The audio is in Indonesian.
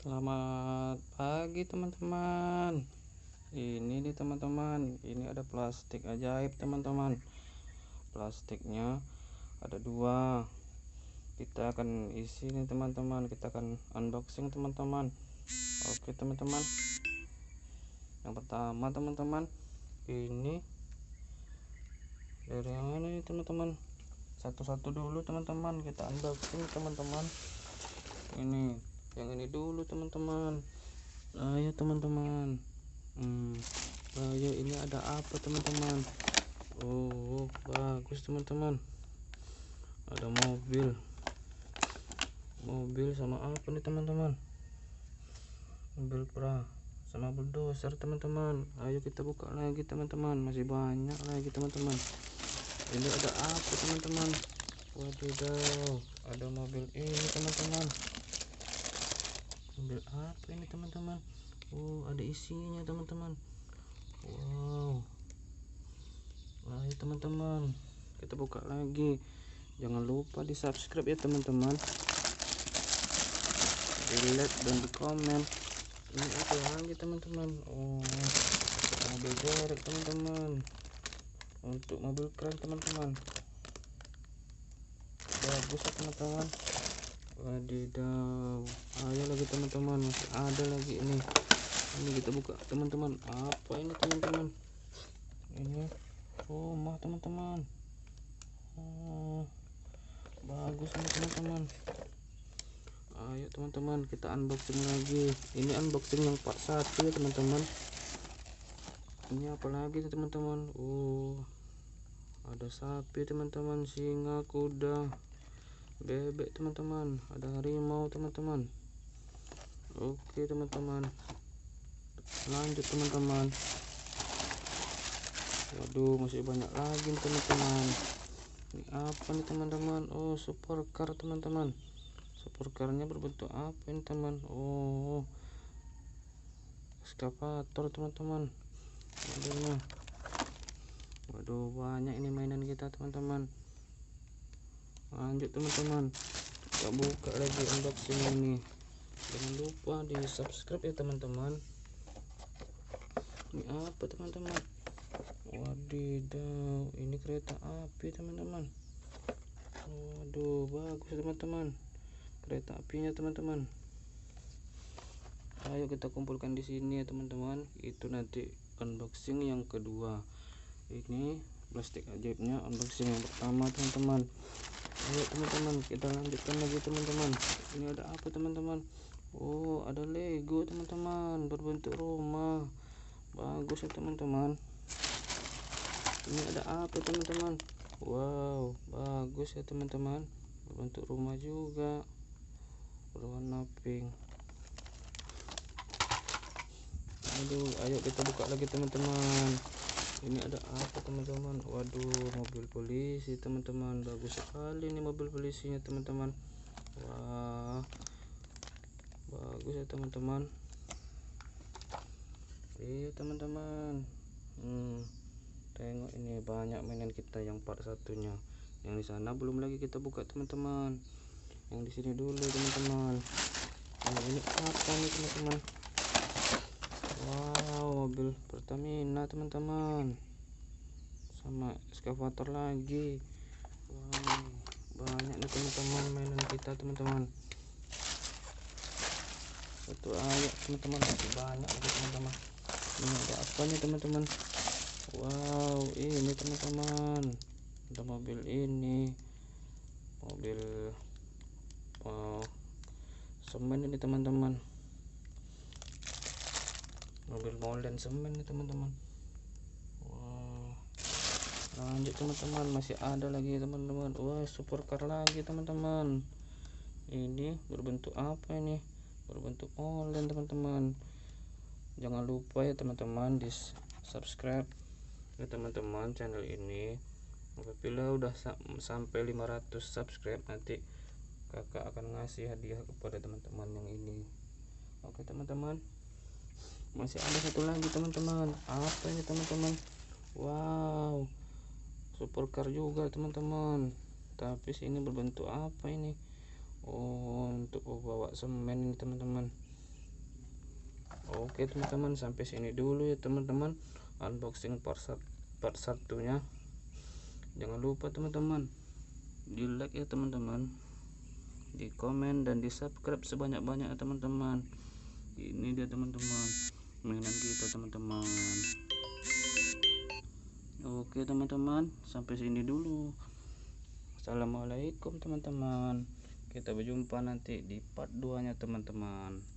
Selamat pagi teman-teman. Ini nih teman-teman, ini ada plastik ajaib teman-teman. Plastiknya ada dua. Kita akan isi nih teman-teman. Kita akan unboxing teman-teman. Oke teman-teman. Yang pertama teman-teman, ini dari yang mana nih teman-teman? Satu-satu dulu teman-teman. Kita unboxing teman-teman. Ini yang ini dulu teman-teman. Ayo teman-teman. Ayo, ini ada apa teman-teman? Oh, bagus teman-teman. Ada mobil sama apa nih teman-teman? Mobil pra sama bulldozer teman-teman. Ayo kita buka lagi teman-teman. Masih banyak lagi teman-teman. Ini ada apa teman-teman? Waduh, ada mobil ini teman-teman. Mobil apa ini teman-teman? Oh, ada isinya teman-teman. Wow. Ayo teman-teman, kita buka lagi. Jangan lupa di subscribe ya teman-teman, di like dan di komen. Ini apa lagi teman-teman? Oh, mobil derek teman-teman. Untuk mobil keren teman-teman. Bagus ya teman-teman. Wadidaw. Ayo lagi teman-teman, masih ada lagi ini. Ini kita buka teman-teman. Apa ini teman-teman? Ini rumah teman-teman. Oh, bagus nih teman-teman. Ayo teman-teman, kita unboxing lagi. Ini unboxing yang part 1 ya teman-teman. Ini apa lagi teman-teman? Oh, ada sapi teman-teman, singa, kuda, bebek teman-teman, ada harimau teman-teman. Oke teman-teman, lanjut teman-teman. Waduh, masih banyak lagi teman-teman. Ini apa nih teman-teman? Oh, supercar teman-teman. Supercarnya berbentuk apa ini teman? Oh, ekskavator teman-teman. Waduh, banyak ini mainan kita teman-teman. Lanjut teman-teman, kita buka lagi unboxing ini. Jangan lupa di subscribe ya teman-teman. Ini apa teman-teman? Wadidaw, ini kereta api teman-teman. Waduh, bagus teman-teman, kereta apinya teman-teman. Ayo kita kumpulkan di sini ya teman-teman. Itu nanti unboxing yang kedua. Ini plastik ajaibnya unboxing yang pertama teman-teman. Ayo teman-teman, kita lanjutkan lagi teman-teman. Ini ada apa teman-teman? Oh, ada Lego teman-teman, berbentuk rumah. Bagus ya teman-teman. Ini ada apa teman-teman? Wow, bagus ya teman-teman, berbentuk rumah juga, berwarna pink. Aduh, ayo kita buka lagi teman-teman. Ini ada apa teman-teman? Waduh, mobil polisi teman-teman. Bagus sekali ini mobil polisinya teman-teman. Wah, bagus ya teman-teman. Iya teman-teman. Tengok ini banyak mainan kita yang part satunya. Yang di sana belum lagi kita buka teman-teman. Yang di sini dulu teman-teman. Nah, ini apa nih teman-teman? Wow, mobil Pertamina teman-teman, sama ekskavator lagi. Wow, banyak nih teman-teman mainan kita teman-teman. Satu ayo teman-teman, masih banyak lagi teman-teman. Ini ada apa nih teman-teman? Wow, ini teman-teman, ada mobil ini, mobil semen ini teman-teman, mobil molen semen nih teman-teman. Wow, lanjut teman-teman, masih ada lagi teman-teman. Wah, supercar lagi teman-teman. Ini berbentuk apa ini? Berbentuk molen teman-teman. Jangan lupa ya teman-teman di subscribe ya teman-teman channel ini. Apabila udah sampai 500 subscribe, nanti kakak akan ngasih hadiah kepada teman-teman yang ini. Oke teman-teman, masih ada satu lagi teman-teman. Apa ini teman-teman? Wow, supercar juga teman-teman, tapi sini berbentuk apa ini? Oh, untuk bawa semen ini teman-teman. Oke teman-teman, sampai sini dulu ya teman-teman unboxing part satunya. Jangan lupa teman-teman di like ya teman-teman, di komen dan di subscribe sebanyak-banyak ya teman-teman. Ini dia teman-teman mainan kita teman-teman. Oke teman-teman, sampai sini dulu. Assalamualaikum teman-teman, kita berjumpa nanti di part 2 nya teman-teman.